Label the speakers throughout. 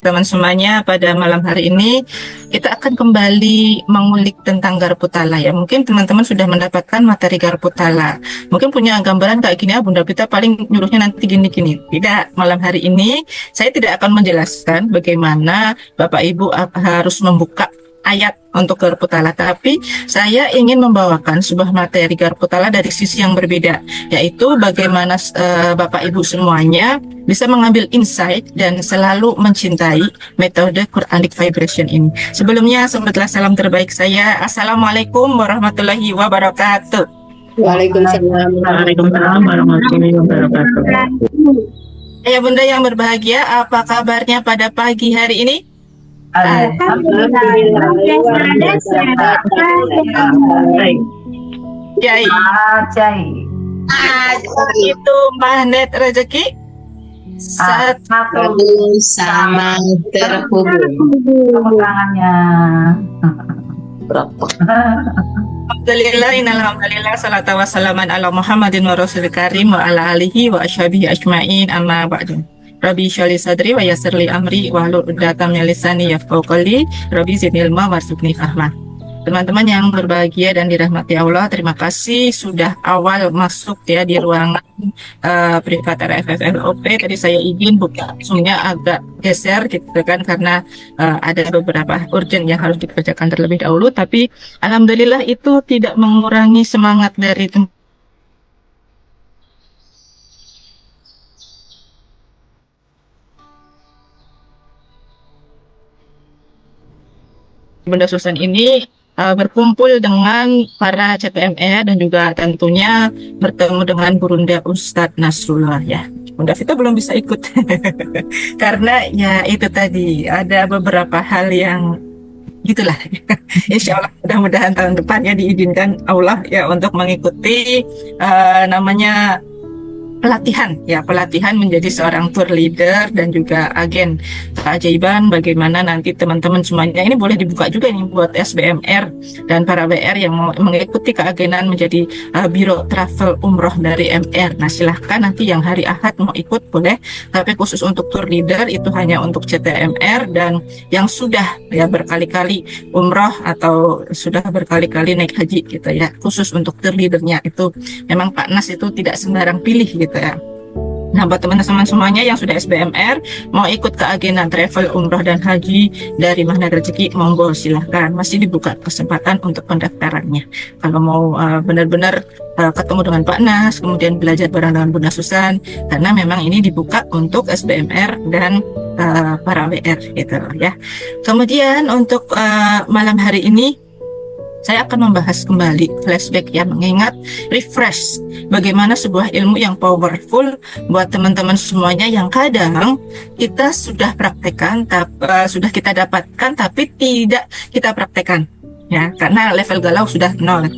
Speaker 1: teman semuanya, pada malam hari ini kita akan kembali mengulik tentang Garputala ya. Mungkin teman-teman sudah mendapatkan materi Garputala. Mungkin punya gambaran kayak gini, Bunda Pita paling nyuruhnya nanti gini-gini. Tidak, malam hari ini saya tidak akan menjelaskan bagaimana Bapak Ibu harus membuka ayat untuk Garputala, tapi saya ingin membawakan sebuah materi Garputala dari sisi yang berbeda, yaitu bagaimana Bapak Ibu semuanya bisa mengambil insight dan selalu mencintai metode Quranic Vibration ini. Sebelumnya, sembahlah salam terbaik saya. Assalamualaikum warahmatullahi wabarakatuh.
Speaker 2: Waalaikumsalam warahmatullahi wabarakatuh.
Speaker 1: Ya Bunda yang berbahagia, apa kabarnya pada pagi hari ini? Itu magnet rezeki
Speaker 2: satu sama terhubung tangannya.
Speaker 1: Alhamdulillah, salatu wassalaman ala Muhammadin wa rasul karim wa ala alihi wa ashabihi ajma'in, amma ba'du. Rabbi sholli sadri wa yassirli amri wa hlul 'uqdatam min lisani yafqahu qawli. Rabbi zidni ilma warzuqni fahma. Teman-teman yang berbahagia dan dirahmati Allah, terima kasih sudah awal masuk ya di ruangan privat RFFLOP. Tadi saya izin buka zoomnya agak geser gitu kan, karena ada beberapa urgent yang harus dikerjakan terlebih dahulu, tapi alhamdulillah itu tidak mengurangi semangat dari Bunda Susan ini berkumpul dengan para CPMR dan juga tentunya bertemu dengan Burunda Ustadz Nasrullah ya. Bunda Vita belum bisa ikut karena ya itu tadi ada beberapa hal yang gitulah. Insya Allah mudah-mudahan tahun depan ya diizinkan Allah ya untuk mengikuti namanya pelatihan menjadi seorang tour leader dan juga agen keajaiban. Bagaimana nanti teman-teman semuanya ini boleh dibuka juga nih buat SBMR dan para WR yang mau mengikuti keagenan menjadi biro travel umroh dari MR. Nah silahkan nanti yang hari Ahad mau ikut boleh, tapi khusus untuk tour leader itu hanya untuk CTMR dan yang sudah ya berkali-kali umroh atau sudah berkali-kali naik haji gitu ya. Khusus untuk tour leadernya itu memang Pak Nas itu tidak sembarang pilih gitu ya. Nah buat teman-teman semuanya yang sudah SBMR mau ikut keagenan travel umroh dan haji dari Magnet Rezeki, monggo silahkan, masih dibuka kesempatan untuk pendaftarannya. Kalau mau benar-benar ketemu dengan Pak Nas, kemudian belajar bareng dengan Bunda Susan, karena memang ini dibuka untuk SBMR dan para WR gitu ya. Kemudian untuk malam hari ini saya akan membahas kembali flashback ya, mengingat refresh bagaimana sebuah ilmu yang powerful buat teman-teman semuanya yang kadang kita sudah praktekkan, sudah kita dapatkan tapi tidak kita praktekkan ya, karena level galau sudah nol.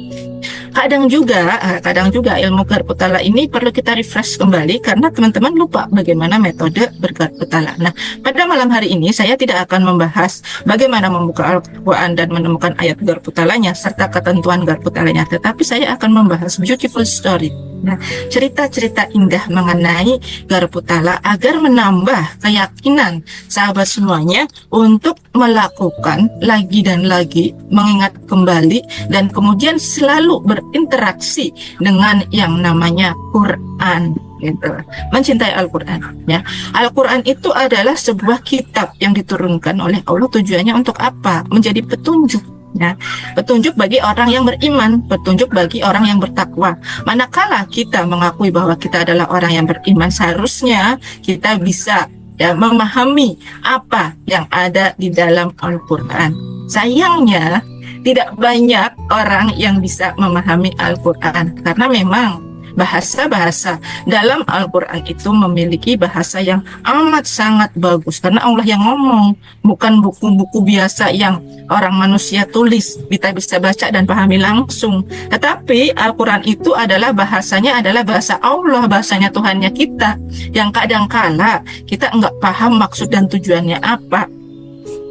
Speaker 1: Kadang juga ilmu Garputala ini perlu kita refresh kembali karena teman-teman lupa bagaimana metode bergarputala. Nah, pada malam hari ini saya tidak akan membahas bagaimana membuka Al-Quran dan menemukan ayat Garputalanya serta ketentuan Garputalanya, tetapi saya akan membahas beautiful story. Nah, cerita-cerita indah mengenai Garputala agar menambah keyakinan sahabat semuanya untuk melakukan lagi dan lagi, mengingat kembali dan kemudian selalu berinteraksi dengan yang namanya Quran gitu. Mencintai Al-Quran ya. Al-Quran itu adalah sebuah kitab yang diturunkan oleh Allah. Tujuannya untuk apa? Menjadi petunjuk ya, petunjuk bagi orang yang beriman, petunjuk bagi orang yang bertakwa. Manakala kita mengakui bahwa kita adalah orang yang beriman, seharusnya kita bisa ya memahami apa yang ada di dalam Al-Quran. Sayangnya tidak banyak orang yang bisa memahami Al-Quran karena memang bahasa-bahasa dalam Al-Quran itu memiliki bahasa yang amat sangat bagus karena Allah yang ngomong, bukan buku-buku biasa yang orang manusia tulis kita bisa baca dan pahami langsung. Tetapi Al-Quran itu adalah bahasanya adalah bahasa Allah, bahasanya Tuhannya kita, yang kadang-kala kita nggak paham maksud dan tujuannya apa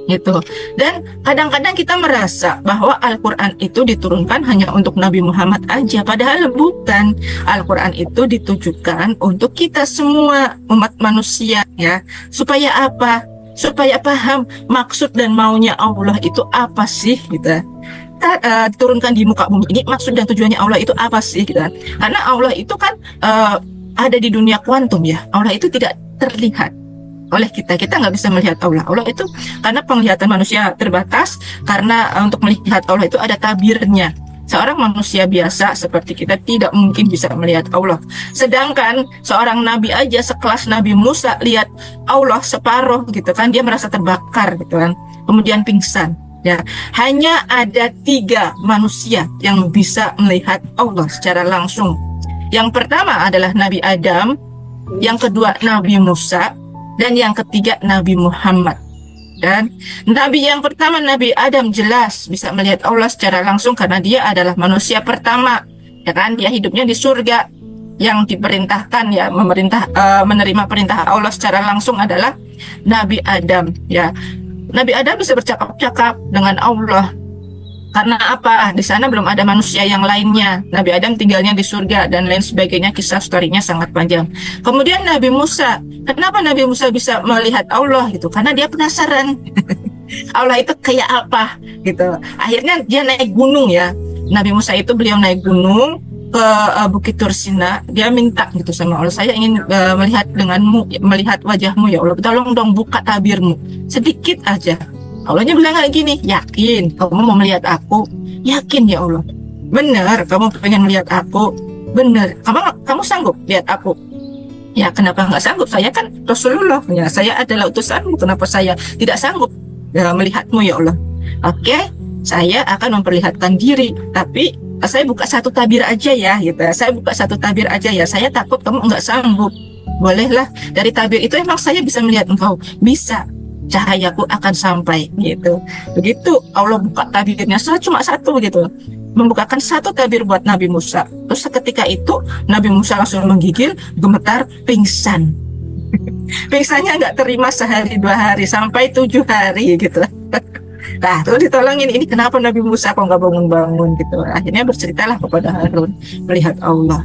Speaker 1: gitu. Dan kadang-kadang kita merasa bahwa Al-Quran itu diturunkan hanya untuk Nabi Muhammad aja, padahal bukan. Al-Quran itu ditujukan untuk kita semua umat manusia ya. Supaya apa? supaya paham maksud dan maunya Allah itu apa sih gitu. Turunkan di muka bumi ini, maksud dan tujuannya Allah itu apa sih gitu. Karena Allah itu kan ada di dunia kuantum ya. Allah itu tidak terlihat oleh kita nggak bisa melihat Allah. Allah itu karena penglihatan manusia terbatas, karena untuk melihat Allah itu ada tabirnya. Seorang manusia biasa seperti kita tidak mungkin bisa melihat Allah. Sedangkan seorang nabi aja sekelas Nabi Musa lihat Allah separuh gitu kan, dia merasa terbakar gitu kan, kemudian pingsan. Ya, hanya ada 3 manusia yang bisa melihat Allah secara langsung. Yang pertama adalah Nabi Adam, yang kedua Nabi Musa, dan yang ketiga Nabi Muhammad. Dan Nabi yang pertama, Nabi Adam, jelas bisa melihat Allah secara langsung karena dia adalah manusia pertama, ya kan? Dia hidupnya di surga. Yang diperintahkan ya menerima perintah Allah secara langsung adalah Nabi Adam, ya. Nabi Adam bisa bercakap-cakap dengan Allah. Karena apa? Di sana belum ada manusia yang lainnya. Nabi Adam tinggalnya di surga dan lain sebagainya, kisah storynya sangat panjang. Kemudian Nabi Musa. Kenapa Nabi Musa bisa melihat Allah gitu? Karena dia penasaran. Allah itu kayak apa gitu. Akhirnya dia naik gunung ya. Nabi Musa itu beliau naik gunung ke Bukit Tursina. Dia minta gitu sama Allah, saya ingin melihat denganmu, melihat wajahmu ya Allah. Tolong dong buka tabirmu sedikit aja. Allahnya bilang kayak gini, yakin kamu mau melihat aku? Yakin ya Allah. Benar, kamu pengen melihat aku? Benar. Kamu sanggup lihat aku? Ya, kenapa nggak sanggup? Saya kan Rasulullah. Ya, saya adalah utusanmu. Kenapa saya tidak sanggup melihatmu ya Allah? Oke, saya akan memperlihatkan diri. Tapi saya buka satu tabir aja ya, gitu. Saya buka satu tabir aja ya. Saya takut kamu nggak sanggup. Bolehlah, dari tabir itu emang saya bisa melihat engkau. Bisa. Cahayaku akan sampai gitu. Begitu Allah buka tabirnya, cuma satu gitu, membukakan satu tabir buat Nabi Musa. Terus seketika itu Nabi Musa langsung menggigil, gemetar, pingsan. Pingsannya nggak terima sehari 2 hari sampai 7 hari gitu. Nah, terus ditolongin, ini kenapa Nabi Musa kok nggak bangun-bangun gitu. Akhirnya berceritalah kepada Harun melihat Allah.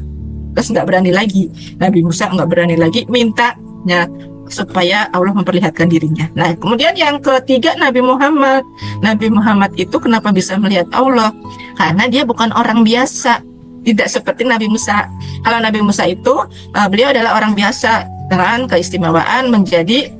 Speaker 1: Terus nggak berani lagi, Nabi Musa nggak berani lagi mintanya supaya Allah memperlihatkan dirinya. Nah, kemudian yang ketiga Nabi Muhammad. Nabi Muhammad itu kenapa bisa melihat Allah? Karena dia bukan orang biasa, tidak seperti Nabi Musa. Kalau Nabi Musa itu beliau adalah orang biasa dengan keistimewaan menjadi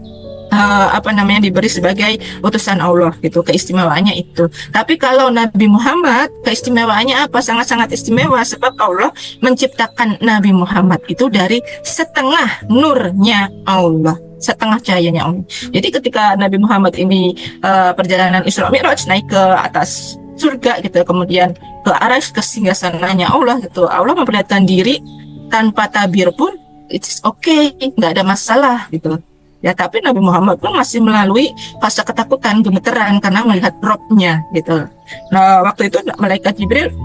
Speaker 1: diberi sebagai utusan Allah gitu, keistimewaannya itu. Tapi kalau Nabi Muhammad, keistimewaannya apa? Sangat-sangat istimewa, sebab Allah menciptakan Nabi Muhammad itu dari setengah nurnya Allah, setengah cahayanya Allah. Jadi ketika Nabi Muhammad ini perjalanan Isra Mi'raj naik ke atas surga gitu, kemudian ke arah ke singgasananya Allah gitu, Allah memperlihatkan diri tanpa tabir pun it's okay, nggak ada masalah gitu. Ya, tapi Nabi Muhammad pun masih melalui fase ketakutan, gemeteran karena melihat Robnya gitu. Nah, waktu itu malaikat Jibril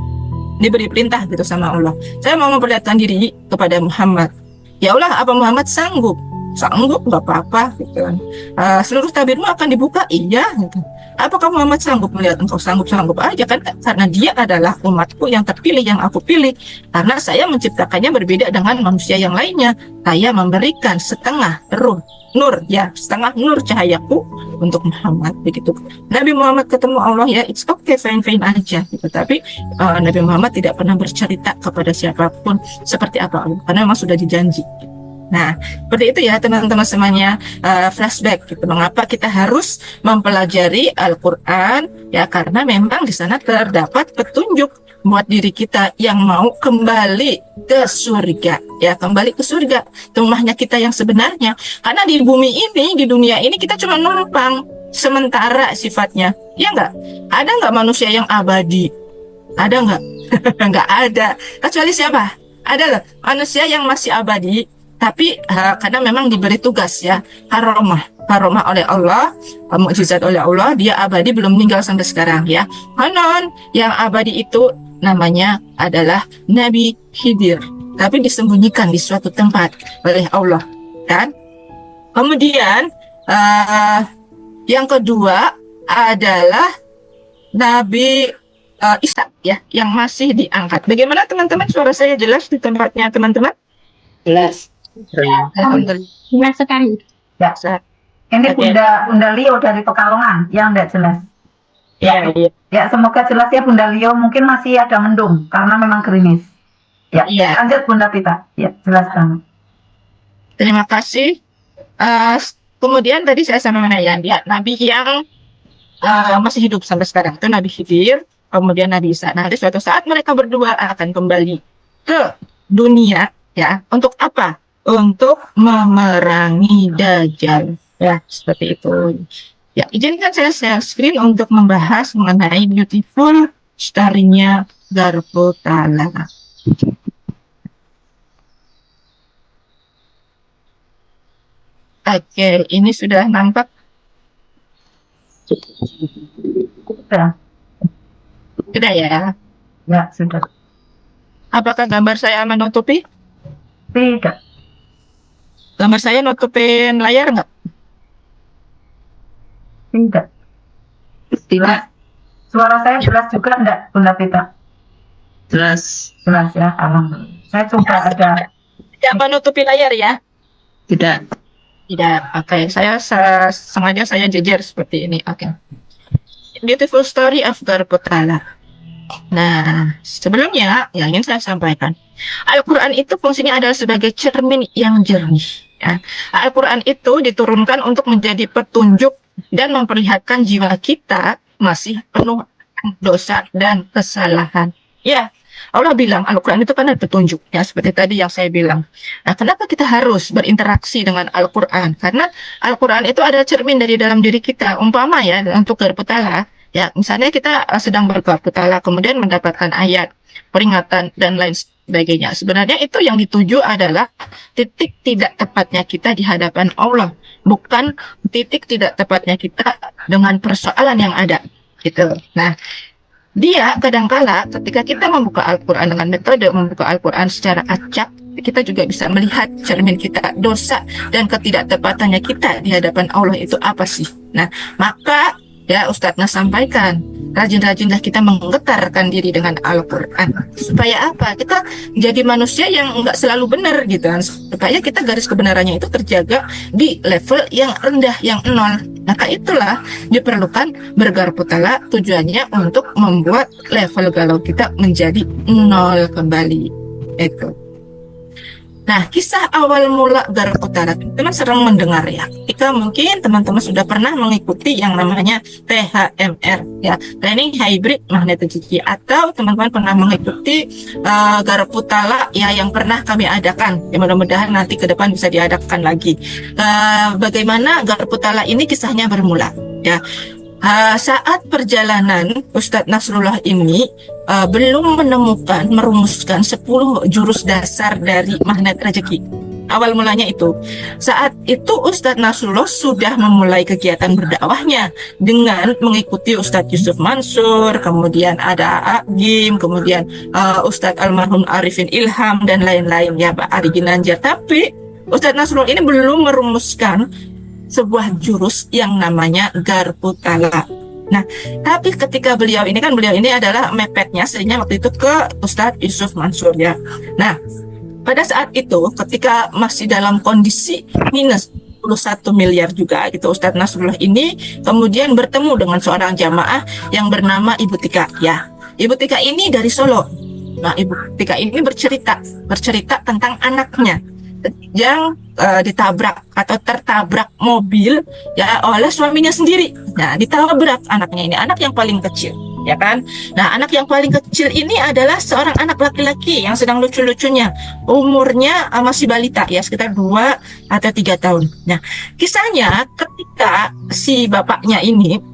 Speaker 1: diberi perintah gitu sama Allah, saya mau memperlihatkan diri kepada Muhammad. Ya Allah, apa Muhammad sanggup? Sanggup, nggak apa-apa gitu kan. Seluruh tabirmu akan dibuka, iya gitu. Apakah Muhammad sanggup melihat engkau? Sanggup aja kan, karena dia adalah umatku yang terpilih, yang aku pilih. Karena saya menciptakannya berbeda dengan manusia yang lainnya. Saya memberikan setengah nur ya, setengah nur cahayaku untuk Muhammad begitu. Nabi Muhammad ketemu Allah ya, it's okay, fine aja gitu. Tapi Nabi Muhammad tidak pernah bercerita kepada siapapun seperti apa Allah, karena memang sudah dijanji. Nah, seperti itu ya teman-teman semuanya, flashback gitu. Mengapa kita harus mempelajari Al-Quran? Ya karena memang di sana terdapat petunjuk buat diri kita yang mau kembali ke surga. Ya, kembali ke surga, rumahnya kita yang sebenarnya. Karena di bumi ini, di dunia ini kita cuma numpang sementara sifatnya. Ya enggak? Ada enggak manusia yang abadi? Ada enggak? Enggak ada. Kecuali siapa? Ada loh manusia yang masih abadi. Tapi karena memang diberi tugas ya, karomah oleh Allah, mukjizat oleh Allah, dia abadi belum meninggal sampai sekarang ya. Konon yang abadi itu namanya adalah Nabi Khidir, tapi disembunyikan di suatu tempat oleh Allah kan. Kemudian yang kedua adalah Nabi Isa ya, yang masih diangkat. Bagaimana teman-teman, suara saya jelas di tempatnya teman-teman?
Speaker 2: Jelas.
Speaker 1: Alhamdulillah.
Speaker 3: Jelas sekali.
Speaker 1: Ya,
Speaker 3: Ini
Speaker 1: Oke.
Speaker 3: Bunda Leo dari Pekalongan yang enggak jelas.
Speaker 1: Ya, iya.
Speaker 3: Ya, semoga jelas ya Bunda Leo. Mungkin masih ada mendung karena memang gerimis. Ya,
Speaker 1: Iya.
Speaker 3: lanjut Bunda Pita. Ya, jelas banget.
Speaker 1: Terima kasih. Kemudian tadi saya sampaikan ya, Nabi yang masih hidup sampai sekarang itu Nabi Khidir, kemudian Nabi Isa. Nanti suatu saat mereka berdua akan kembali ke dunia, ya. Untuk apa? Untuk memerangi Dajjal. Ya, seperti itu. Ya, izinkan saya share screen untuk membahas mengenai beautiful story-nya Garputala. Oke, ini sudah nampak.
Speaker 3: Sudah.
Speaker 1: Sudah ya.
Speaker 3: Ya, sudah.
Speaker 1: Apakah gambar saya menutupi?
Speaker 3: Tidak.
Speaker 1: Gambar saya nutupin layar nggak?
Speaker 3: Tidak.
Speaker 2: Tidak.
Speaker 3: Suara saya jelas juga enggak Bunda Pita?
Speaker 2: Jelas.
Speaker 3: Jelas ya, alhamdulillah. Saya coba ada.
Speaker 1: Tidak menutupi layar ya?
Speaker 2: Tidak.
Speaker 1: Tidak. Oke, saya sengaja saya jejer seperti ini. Oke. Beautiful story of Garputala. Nah, sebelumnya yang ingin saya sampaikan, Al-Quran itu fungsinya adalah sebagai cermin yang jernih. Ya. Al-Quran itu diturunkan untuk menjadi petunjuk dan memperlihatkan jiwa kita masih penuh dosa dan kesalahan. Ya, Allah bilang Al-Quran itu kan ada petunjuk, ya seperti tadi yang saya bilang. Nah, kenapa kita harus berinteraksi dengan Al-Quran? Karena Al-Quran itu ada cermin dari dalam diri kita. Umpama ya, untuk Garputala, ya misalnya kita sedang Garputala, kemudian mendapatkan ayat, peringatan, dan lain sebagainya. Sebenarnya itu yang dituju adalah titik tidak tepatnya kita di hadapan Allah, bukan titik tidak tepatnya kita dengan persoalan yang ada. Gitu. Nah, dia kadangkala ketika kita membuka Al-Quran dengan metode membuka Al-Quran secara acak, kita juga bisa melihat cermin kita, dosa dan ketidaktepatannya kita di hadapan Allah itu apa sih. Nah, maka ya Ustadznya sampaikan, rajin-rajinlah kita menggetarkan diri dengan Al-Quran. Supaya apa? Kita jadi manusia yang nggak selalu benar gitu kan. Supaya kita garis kebenarannya itu terjaga di level yang rendah, yang nol. Maka itulah diperlukan Garputala, tujuannya untuk membuat level galau kita menjadi nol kembali. Itu. Nah, kisah awal mula Garputala, teman-teman sering mendengar ya. Ketika mungkin teman-teman sudah pernah mengikuti yang namanya THMR, ya, Training Hybrid Magnetology, atau teman-teman pernah mengikuti Garputala ya yang pernah kami adakan. Ya, mudah-mudahan nanti ke depan bisa diadakan lagi. Bagaimana Garputala ini kisahnya bermula, ya. Saat perjalanan Ustadz Nasrullah ini belum merumuskan 10 jurus dasar dari magnet rezeki. Awal mulanya itu. Saat itu Ustadz Nasrullah sudah memulai kegiatan berdakwahnya dengan mengikuti Ustadz Yusuf Mansur, kemudian ada Agim, kemudian Ustadz Almarhum Arifin Ilham, dan lain-lain ya, Pak Ari Ginanjar. Tapi Ustadz Nasrullah ini belum merumuskan sebuah jurus yang namanya Garputala. Nah, tapi ketika beliau ini adalah mepetnya sehingga waktu itu ke Ustadz Yusuf Mansur ya. Nah, pada saat itu ketika masih dalam kondisi minus 21 miliar juga gitu, Ustadz Nasrullah ini kemudian bertemu dengan seorang jamaah yang bernama Ibu Tika ya. Ibu Tika ini dari Solo. Nah, Ibu Tika ini bercerita tentang anaknya yang ditabrak atau tertabrak mobil ya oleh suaminya sendiri. Nah, ditabrak anaknya ini, anak yang paling kecil, ya kan? Nah, anak yang paling kecil ini adalah seorang anak laki-laki yang sedang lucu-lucunya. Umurnya masih balita ya, sekitar 2 atau 3 tahun. Nah, kisahnya ketika si bapaknya ini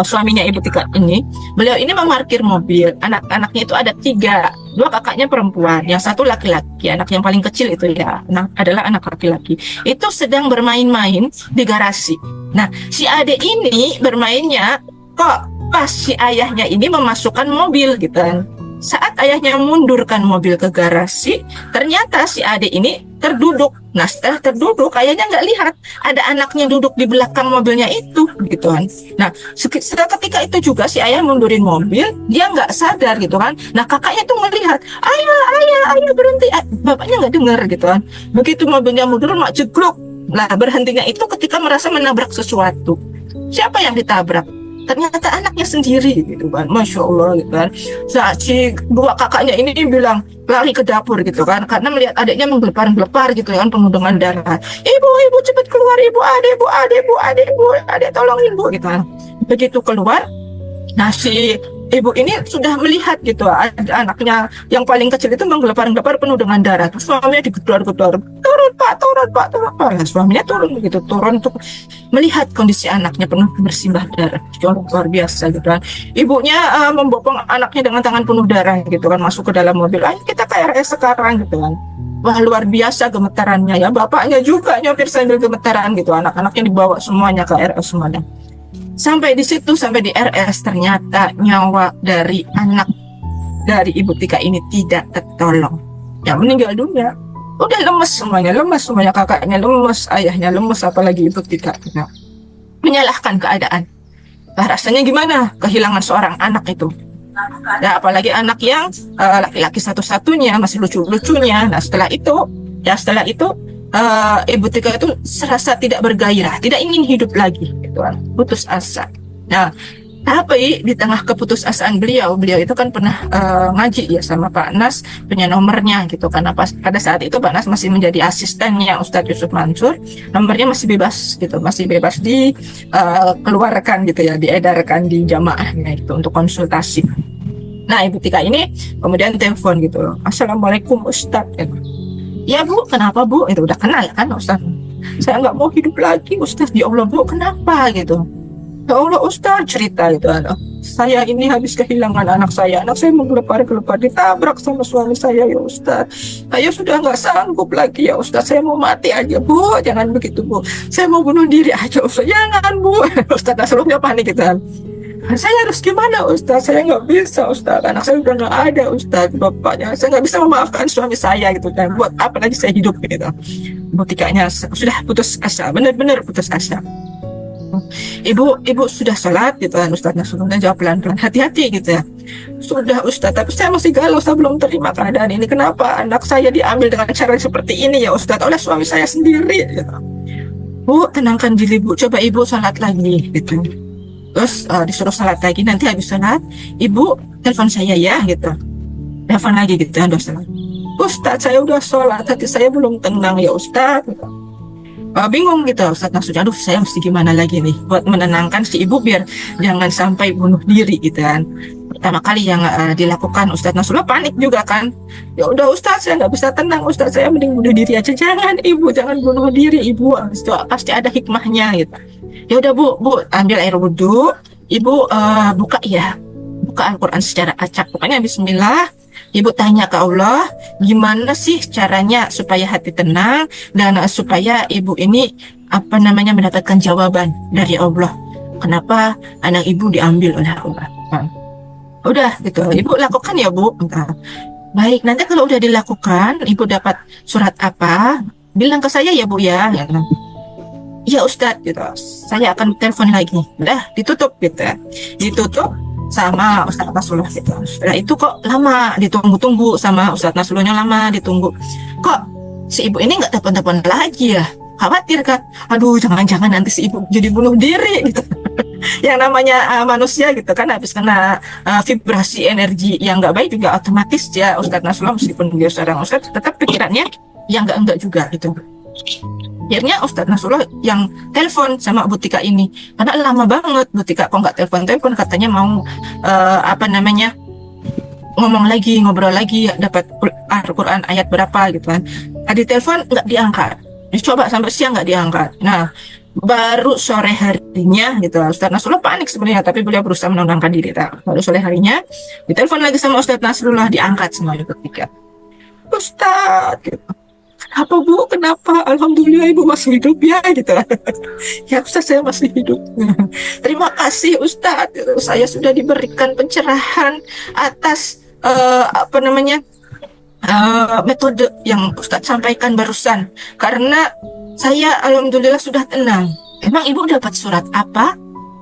Speaker 1: suaminya Ibu Tika ini, beliau ini memarkir mobil. Anak-anaknya itu ada 3, 2 kakaknya perempuan, yang 1 laki-laki. Anak yang paling kecil itu ya, adalah anak laki-laki. Itu sedang bermain-main di garasi. Nah, si adik ini bermainnya kok pas si ayahnya ini memasukkan mobil gitu kan. Saat ayahnya mundurkan mobil ke garasi, ternyata si adik ini terduduk. Nah, setelah terduduk, ayahnya nggak lihat ada anaknya duduk di belakang mobilnya itu, gitu kan. Nah, ketika itu juga si ayah mundurin mobil, dia nggak sadar, gitu kan. Nah, kakaknya tuh melihat, ayah berhenti. Bapaknya nggak dengar, gitu kan. Begitu mobilnya mundur, mak jegluk. Nah, berhentinya itu ketika merasa menabrak sesuatu. Siapa yang ditabrak? Ternyata anaknya sendiri gitu kan, masya Allah gitu kan. Saat si dua kakaknya ini bilang lari ke dapur gitu kan, karena melihat adiknya menggelepar-gelepar gitu kan, penuh dengan darah. Ibu cepat keluar, ibu, adik tolong ibu gitu kan. Begitu keluar, nah si ibu ini sudah melihat gitu ada anaknya yang paling kecil itu menggelepar-gelepar penuh dengan darah. Terus suaminya digedor-gedor, turun pak, turun pak, turun pak. Nah, suaminya turun begitu, turun untuk melihat kondisi anaknya penuh bersimbah darah. Luar biasa gitu kan. Ibunya membopong anaknya dengan tangan penuh darah gitu kan, masuk ke dalam mobil. Ayo kita ke RS sekarang gitu kan. Wah, luar biasa gemetarannya ya. Bapaknya juga nyopir sambil gemetaran gitu. Anak-anaknya dibawa semuanya ke RS semuanya. Sampai di situ, sampai di RS, ternyata nyawa dari anak dari Ibu Tika ini tidak tertolong. Ya, meninggal dunia. Udah lemes semuanya, kakaknya lemes, ayahnya lemes, apalagi Ibu Tika. Nah, menyalahkan keadaan. Nah, rasanya gimana kehilangan seorang anak itu? Ya, apalagi anak yang laki-laki satu-satunya, masih lucu-lucunya. Nah, setelah itu Ibu Tika itu serasa tidak bergairah, tidak ingin hidup lagi, gitu kan, putus asa. Nah, tapi di tengah keputusasaan beliau itu kan pernah ngaji ya sama Pak Nas, punya nomornya gitu, karena pada saat itu Pak Nas masih menjadi asistennya Ustadz Yusuf Mansur, nomornya masih bebas gitu, masih bebas dikeluarkan gitu ya, diedarkan di jamaahnya gitu untuk konsultasi. Nah, Ibu Tika ini kemudian telepon gitu, Assalamualaikum Ustadz gitu. Ya Bu, kenapa Bu? Itu udah kenal kan Ustaz. Saya nggak mau hidup lagi Ustaz. Ya Allah Bu, kenapa gitu? Ya Allah Ustaz, cerita gitu. Saya ini habis kehilangan anak saya. Anak saya menggelepar-gelepar, ditabrak sama suami saya ya Ustaz. Saya sudah nggak sanggup lagi ya Ustaz. Saya mau mati aja Bu. Jangan begitu Bu. Saya mau bunuh diri aja Ustaz. Jangan Bu. Ustaz Nasrullah panik gitu kan. Saya harus gimana Ustaz? Saya nggak bisa Ustaz. Anak saya udah nggak ada Ustaz. Bapaknya saya nggak bisa memaafkan suami saya gitu. Dan buat apa lagi saya hidup gitu. Ibu Tikanya sudah putus asa, benar-benar putus asa. Ibu sudah sholat gitu kan. Ustaz Nasrullah jawab pelan-pelan, hati-hati gitu ya. Sudah Ustaz, tapi saya masih galau, saya belum terima keadaan ini. Kenapa anak saya diambil dengan cara seperti ini ya Ustaz, oleh suami saya sendiri gitu. Bu, tenangkan diri Bu, coba Ibu sholat lagi gitu. Terus disuruh sholat lagi, nanti habis sholat Ibu telepon saya ya gitu. Telepon lagi gitu ya, udah sholat. Ustaz, saya udah sholat, hati saya belum tenang ya Ustaz gitu. Bingung gitu Ustaz maksudnya, aduh saya mesti gimana lagi nih buat menenangkan si ibu biar jangan sampai bunuh diri gitu kan. Pertama kali yang dilakukan Ustaz Nasrullah panik juga kan. Ya udah Ustaz, saya nggak bisa tenang Ustaz, saya mending bunuh diri aja. Jangan Ibu, jangan bunuh diri Ibu, pasti ada hikmahnya gitu. Ya udah Bu, ambil air wudhu, Ibu buka Al-Quran secara acak. Pokoknya Bismillah, Ibu tanya ke Allah, gimana sih caranya supaya hati tenang dan supaya Ibu ini mendapatkan jawaban dari Allah. Kenapa anak Ibu diambil oleh Allah? Udah gitu, Ibu lakukan ya Bu. Baik, nanti kalau udah dilakukan, Ibu dapat surat apa? Bilang ke saya ya Bu ya. Ya Ustadz gitu, saya akan telepon lagi. Udah ditutup gitu ya. Ditutup sama Ustadz Nasrullah gitu. Setelah itu kok lama ditunggu-tunggu sama Ustadz Nasrullahnya, lama ditunggu. Kok si ibu ini nggak telepon-telepon lagi ya? Khawatir kan? Aduh, jangan-jangan nanti si ibu jadi bunuh diri gitu. Yang namanya manusia gitu kan, habis kena vibrasi energi yang nggak baik juga otomatis ya Ustadz Nasrullah, meskipun dia seorang Ustadz, tetap pikirannya yang enggak juga gitu. Akhirnya Ustadz Nasrullah yang telepon sama Bu Tika ini, karena lama banget Bu Tika kok nggak telepon, katanya mau ngomong lagi, ngobrol lagi, dapat Al-Quran ayat berapa gitu kan. Tadi telepon nggak diangkat, dicoba sampai siang nggak diangkat. Nah, baru sore harinya gitu, Ustadz Nasrullah panik sebenarnya, tapi beliau berusaha menenangkan diri. Baru sore harinya ditelepon lagi sama Ustadz Nasrullah, diangkat sama Bu Tika. Ustadz gitu, apa Bu, kenapa? Alhamdulillah Ibu masih hidup ya gitu. Ya Ustaz, saya masih hidup. Terima kasih Ustaz, saya sudah diberikan pencerahan atas metode yang Ustaz sampaikan barusan. Karena saya alhamdulillah sudah tenang. Emang Ibu dapat surat apa?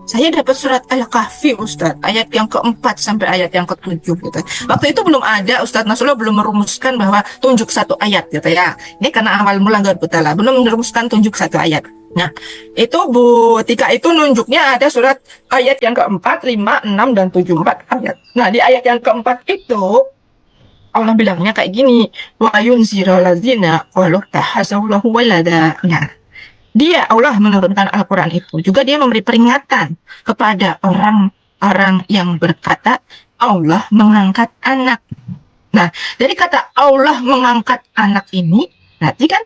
Speaker 1: Saya dapat surat Al-Kahfi, Ustadz, ayat yang keempat sampai ayat yang ketujuh gitu. Waktu itu belum ada, Ustadz Nasrullah belum merumuskan bahwa tunjuk satu ayat gitu ya. Ini karena awal mula Garbutala, belum merumuskan tunjuk satu ayat. Nah, itu Bu Tika itu nunjuknya ada surat ayat yang keempat, lima, enam, dan tujuh, empat ayat. Nah, di ayat yang keempat itu Allah bilangnya kayak gini, wa yunzirul ladzina qalu tahazallahu walada. Nah, dia Allah menurunkan Al-Quran itu juga dia memberi peringatan kepada orang-orang yang berkata Allah mengangkat anak. Nah, dari kata Allah mengangkat anak ini berarti kan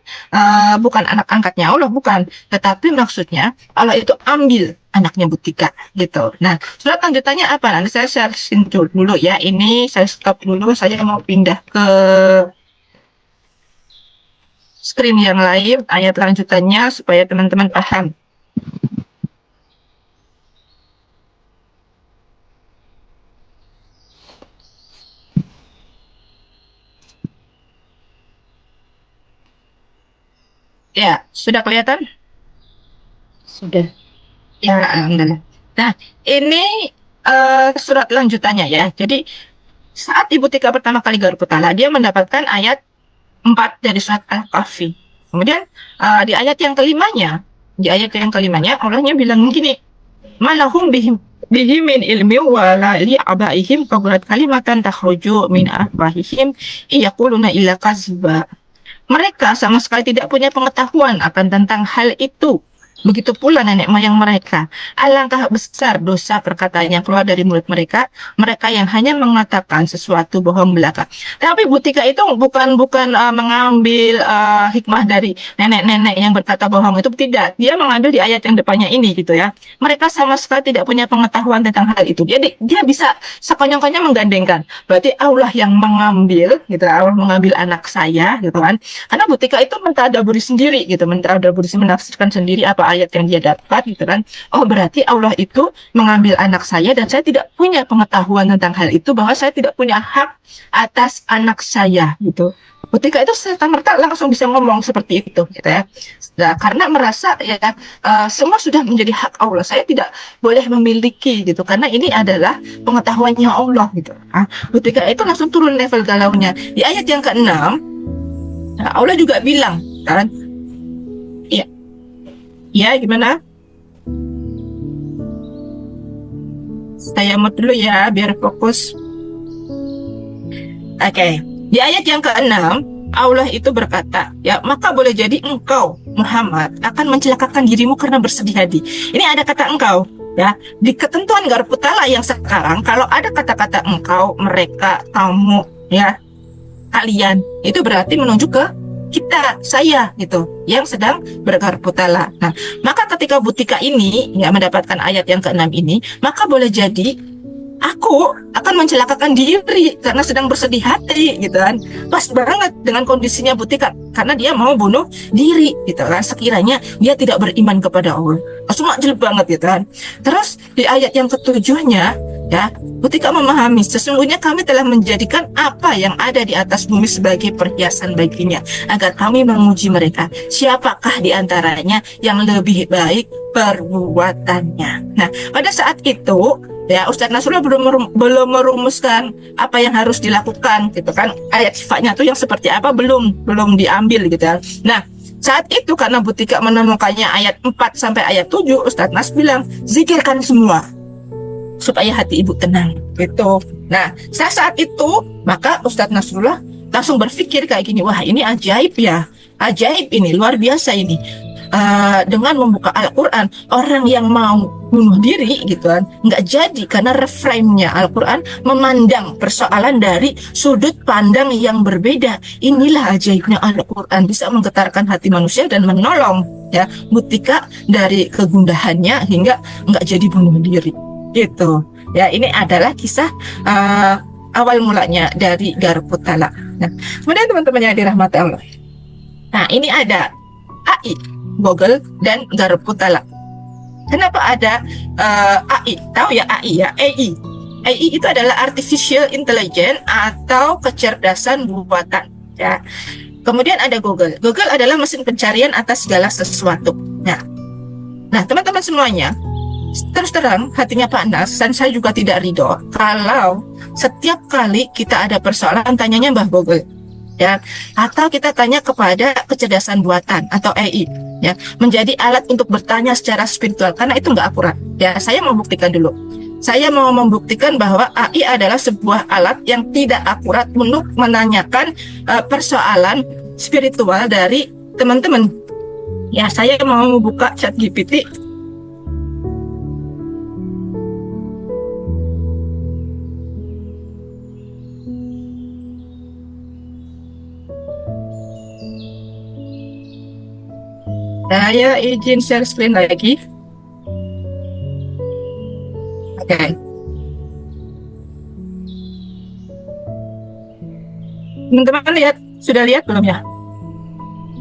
Speaker 1: bukan anak angkatnya Allah, bukan, tetapi maksudnya Allah itu ambil anaknya Butika gitu. Nah, surat lanjutannya apa? Nanti saya sharing dulu ya. Ini saya stop dulu, saya mau pindah ke screen yang lain, ayat lanjutannya supaya teman-teman paham. Ya, sudah kelihatan?
Speaker 2: Sudah.
Speaker 1: Ya, alhamdulillah. Nah, ini surat lanjutannya ya. Jadi, saat Ibu Tika pertama kali Garbutala, dia mendapatkan ayat 4 dari surat Al-Kahfi. Kemudian di ayat yang kelimanya, Allahnya bilang gini, malahum bihi min ilmi wa la li abaihim kaburat kalimatan takhruju min afwahihim iyaquluna illa kaziba. Mereka sama sekali tidak punya pengetahuan akan tentang hal itu. Begitu pula nenek moyang mereka. Alangkah besar dosa perkataan yang keluar dari mulut mereka, mereka yang hanya mengatakan sesuatu bohong belaka. Tapi Butika itu bukan mengambil hikmah dari nenek-nenek yang berkata bohong itu, tidak. Dia mengambil di ayat yang depannya ini gitu ya. Mereka sama sekali tidak punya pengetahuan tentang hal itu. Jadi dia bisa sekonyong-konyong menggandengkan. Berarti Allah yang mengambil gitu, Allah mengambil anak saya gitu kan. Karena Butika itu mentadaburi sendiri gitu, menafsirkan sendiri apa ayat yang dia dapat gitu kan. Oh, berarti Allah itu mengambil anak saya dan saya tidak punya pengetahuan tentang hal itu, bahwa saya tidak punya hak atas anak saya gitu. Ketika itu serta-merta langsung bisa ngomong seperti itu gitu ya. Nah, karena merasa ya semua sudah menjadi hak Allah, saya tidak boleh memiliki gitu, karena ini adalah pengetahuannya Allah gitu. Ketika itu langsung turun level galaunya. Di ayat yang ke-6 Allah juga bilang kan, ya gimana? Saya mau dulu ya biar fokus. Oke. Di ayat yang ke-6 Allah itu berkata, ya maka boleh jadi engkau Muhammad akan mencelakakan dirimu karena bersedih hati. Ini ada kata engkau ya. Di ketentuan Garbutala yang sekarang, kalau ada kata-kata engkau, mereka, kamu ya, kalian, itu berarti menunjuk ke kita, saya gitu, yang sedang bergarbutala. Nah, maka ketika Butika ini ya mendapatkan ayat yang ke-6 ini, maka boleh jadi aku akan mencelakakan diri karena sedang bersedih hati gitu kan. Pas banget dengan kondisinya Butika, karena dia mau bunuh diri gitu kan, sekiranya dia tidak beriman kepada Allah. Cuma jelek banget gitu kan. Terus di ayat yang ketujuhnya ya, Butika memahami sesungguhnya kami telah menjadikan apa yang ada di atas bumi sebagai perhiasan baginya, agar kami memuji mereka. Siapakah di antaranya yang lebih baik perbuatannya? Nah, pada saat itu ya Ustadz Nasrullah belum merumuskan apa yang harus dilakukan gitu kan. Ayat sifatnya tuh yang seperti apa belum diambil gitu ya. Nah, saat itu karena Butika menemukannya ayat 4 sampai ayat 7, Ustadz Nas bilang, zikirkan semua supaya hati ibu tenang gitu. Nah, saat itu maka Ustadz Nasrullah langsung berpikir kayak gini, wah ini ajaib ya, ajaib ini, luar biasa ini. Dengan membuka Al-Quran, orang yang mau bunuh diri gitu kan nggak jadi, karena reframe-nya Al-Quran memandang persoalan dari sudut pandang yang berbeda. Inilah ajaibnya Al-Quran, bisa menggetarkan hati manusia dan menolong ya Butika dari kegundahannya hingga nggak jadi bunuh diri gitu ya. Ini adalah kisah awal mulanya dari Garbutala. Nah, kemudian teman-teman yang dirahmati Allah, nah ini ada AI Google dan Garbutala. Kenapa ada AI? Tahu ya AI ya, AI. AI itu adalah artificial intelligence atau kecerdasan buatan ya. Kemudian ada Google. Google adalah mesin pencarian atas segala sesuatu. Nah teman-teman semuanya, terus terang hatinya Pak Nas dan saya juga tidak ridho kalau setiap kali kita ada persoalan tanyanya Mbah Google, ya, atau kita tanya kepada kecerdasan buatan atau AI, ya, menjadi alat untuk bertanya secara spiritual, karena itu nggak akurat. Ya, saya mau buktikan dulu. Saya mau membuktikan bahwa AI adalah sebuah alat yang tidak akurat untuk menanyakan persoalan spiritual dari teman-teman. Ya, saya mau buka ChatGPT. Saya izin share screen lagi. Oke. Teman-teman lihat, sudah lihat belum ya?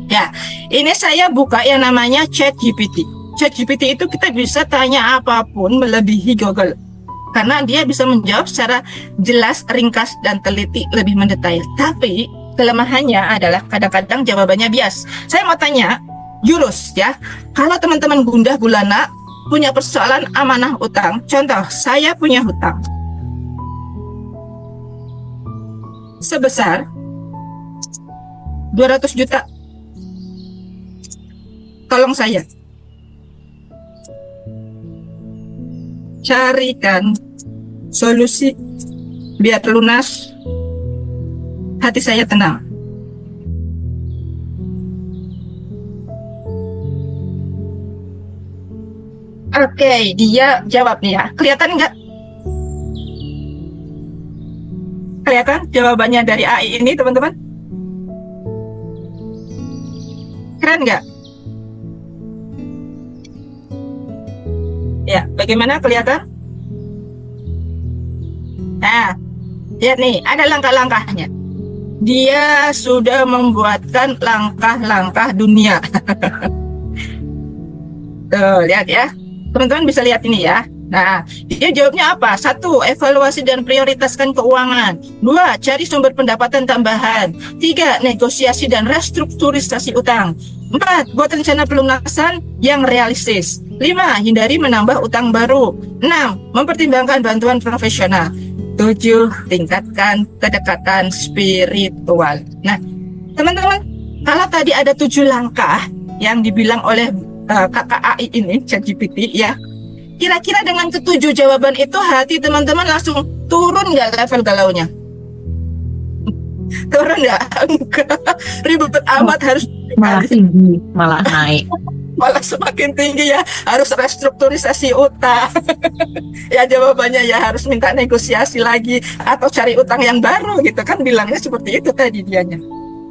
Speaker 1: Ya, ini saya buka yang namanya ChatGPT. ChatGPT itu kita bisa tanya apapun melebihi Google. Karena dia bisa menjawab secara jelas, ringkas, dan teliti lebih mendetail. Tapi kelemahannya adalah kadang-kadang jawabannya bias. Saya mau tanya, jurus ya, kalau teman-teman gundah gulana punya persoalan amanah utang, contoh saya punya hutang sebesar 200 juta, tolong saya carikan solusi biar lunas, hati saya tenang. Oke, dia jawab nih ya. Kelihatan nggak? Kelihatan jawabannya dari AI ini, teman-teman? Keren nggak? Ya, bagaimana kelihatan? Nah, lihat nih, ada langkah-langkahnya. Dia sudah membuatkan langkah-langkah dunia. Tuh, lihat ya. Teman-teman bisa lihat ini ya. Nah, dia jawabnya apa? 1. Evaluasi dan prioritaskan keuangan. 2. Cari sumber pendapatan tambahan. 3. Negosiasi dan restrukturisasi utang. 4. Buat rencana pelunasan yang realistis. 5. Hindari menambah utang baru. 6. Mempertimbangkan bantuan profesional. 7. Tingkatkan kedekatan spiritual. Nah, teman-teman, kalau tadi ada 7 langkah yang dibilang oleh kakak AI ini, ChatGPT ya, kira-kira dengan ketujuh jawaban itu hati teman-teman langsung turun nggak level galaunya? Turun nggak? Enggak. Ribet amat, harus
Speaker 2: Malah tinggi, malah naik.
Speaker 1: malah semakin tinggi ya, harus restrukturisasi utang. Ya jawabannya ya harus minta negosiasi lagi atau cari utang yang baru gitu kan, bilangnya seperti itu tadi dianya.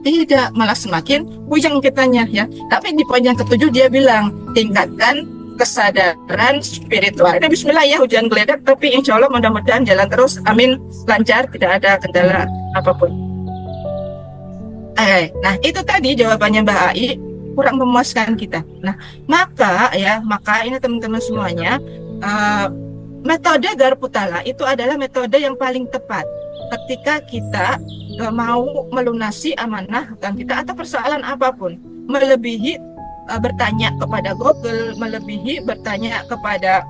Speaker 1: Tidak, malah semakin bujang kitanya ya. Tapi di poin yang ketujuh dia bilang tingkatkan kesadaran spiritual. Ini bismillah ya, hujan geledak, tapi insya Allah mudah-mudahan jalan terus, amin, lancar, tidak ada kendala apapun. Nah itu tadi jawabannya Mbak AI kurang memuaskan kita. Nah maka ini teman-teman semuanya, metode Garputala itu adalah metode yang paling tepat ketika kita mau melunasi amanah hutang kita atau persoalan apapun, melebihi bertanya kepada Google, melebihi bertanya kepada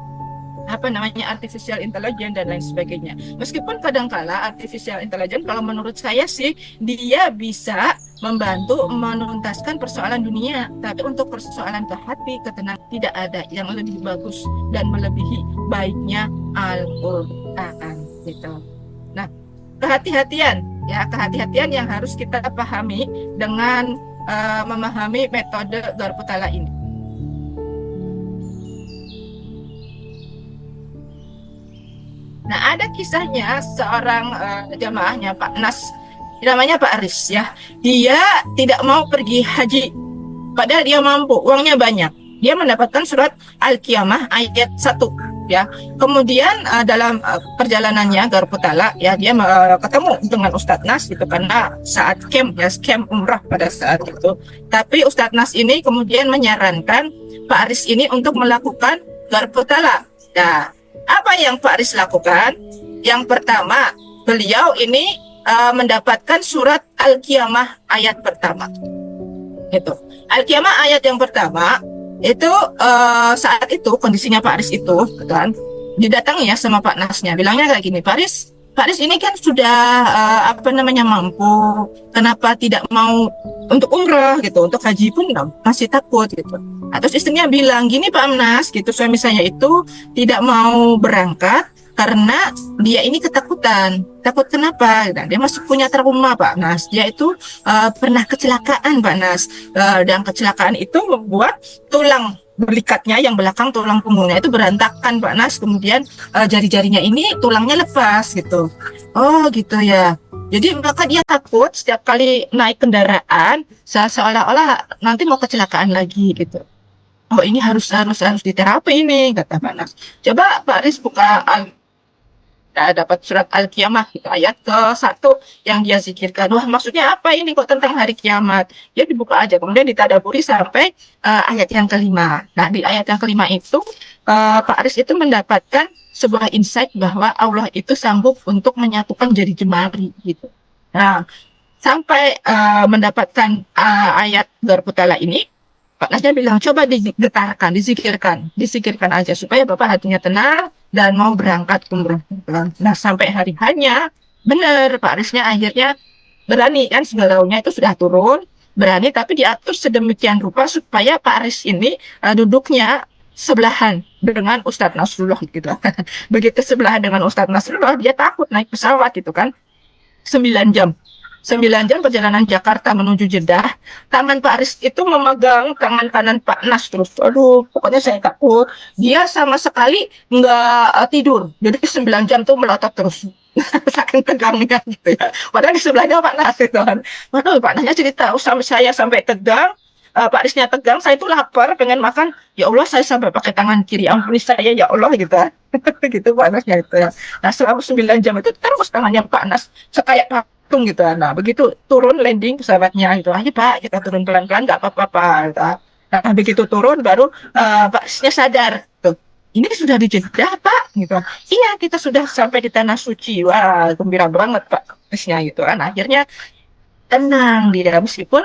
Speaker 1: artificial intelligence dan lain sebagainya. Meskipun kadangkala artificial intelligence kalau menurut saya sih dia bisa membantu menuntaskan persoalan dunia, tapi untuk persoalan ke hati, ketenangan tidak ada yang lebih bagus dan melebihi baiknya Al-Qur'an gitu. Nah, kehati-hatian yang harus kita pahami dengan memahami metode Garputala ini. Nah, ada kisahnya seorang jamaahnya Pak Nas, namanya Pak Aris ya. Dia tidak mau pergi haji, padahal dia mampu, uangnya banyak. Dia mendapatkan surat Al-Qiyamah ayat 1 ya. Kemudian dalam perjalanannya Garputala ya, dia ketemu dengan Ustadz Nas gitu, karena saat camp umrah pada saat itu. Tapi Ustadz Nas ini kemudian menyarankan Pak Aris ini untuk melakukan Garputala. Nah, apa yang Pak Aris lakukan? Yang pertama, beliau ini mendapatkan surat Al-Qiyamah ayat pertama. Itu Al-Qiyamah ayat yang pertama Itu saat itu kondisinya Pak Aris itu kan didatangi ya sama Pak Nasnya, bilangnya kayak gini, Pak Aris ini kan sudah apa namanya mampu, kenapa tidak mau untuk umroh gitu, untuk haji pun masih takut gitu. Terus istrinya bilang gini, Pak Nas gitu, suami saya itu tidak mau berangkat karena dia ini ketakutan. Takut kenapa? Nah, dia masih punya trauma Pak Nas. Dia itu pernah kecelakaan Pak Nas. Dan kecelakaan itu membuat tulang belikatnya yang belakang, tulang punggungnya itu berantakan Pak Nas. Kemudian jari-jarinya ini tulangnya lepas gitu. Oh gitu ya. Jadi maka dia takut setiap kali naik kendaraan seolah-olah nanti mau kecelakaan lagi gitu. Oh ini harus diterapi ini kata Pak Nas. Coba Pak Aris buka dapat surat Al-Qiyamah gitu, ayat ke-1 yang dia zikirkan. Wah, maksudnya apa ini kok tentang hari kiamat? Dia dibuka aja, kemudian ditadaburi sampai ayat yang kelima. Nah, di ayat yang kelima itu Pak Aris itu mendapatkan sebuah insight bahwa Allah itu sanggup untuk menyatukan jari jemari gitu. Nah, sampai mendapatkan ayat Garputala ini, Pak Nasnya bilang, coba digetarkan, disikirkan aja supaya Bapak hatinya tenang dan mau berangkat umroh. Nah, sampai hari hanya, benar Pak Arisnya akhirnya berani kan, segalanya itu sudah turun, berani tapi diatur sedemikian rupa supaya Pak Aris ini duduknya sebelahan dengan Ustadz Nasrullah gitu. Begitu sebelahan dengan Ustadz Nasrullah, dia takut naik pesawat gitu kan, 9 jam. 9 jam perjalanan Jakarta menuju Jeddah, tangan Pak Aris itu memegang tangan kanan Pak Nas terus. Aduh, pokoknya saya takut. Dia sama sekali nggak tidur. Jadi 9 jam tuh melotot terus. Saking tegangnya gitu ya. Padahal di sebelahnya Pak Nas itu kan. Waduh, Pak Nasnya cerita, sampai saya sampai tegang. Pak Arisnya tegang, saya itu lapar, pengen makan. Ya Allah, saya sampai pakai tangan kiri. Ampuni saya, ya Allah gitu. Gitu Pak Nasnya itu ya. Nah, selama 9 jam itu terus tangannya Pak Nas sekayak patung gitu. Nah, begitu turun landing pesawatnya gitu. Ayo Pak, kita turun pelan-pelan, nggak apa-apa. Gitu. Nah, begitu turun baru Pak Arisnya sadar. Tuh, ini sudah di Jeddah Pak, gitu. Iya, kita sudah sampai di tanah suci. Wah, gembira banget Pak Arisnya gitu kan. Akhirnya tenang dia meskipun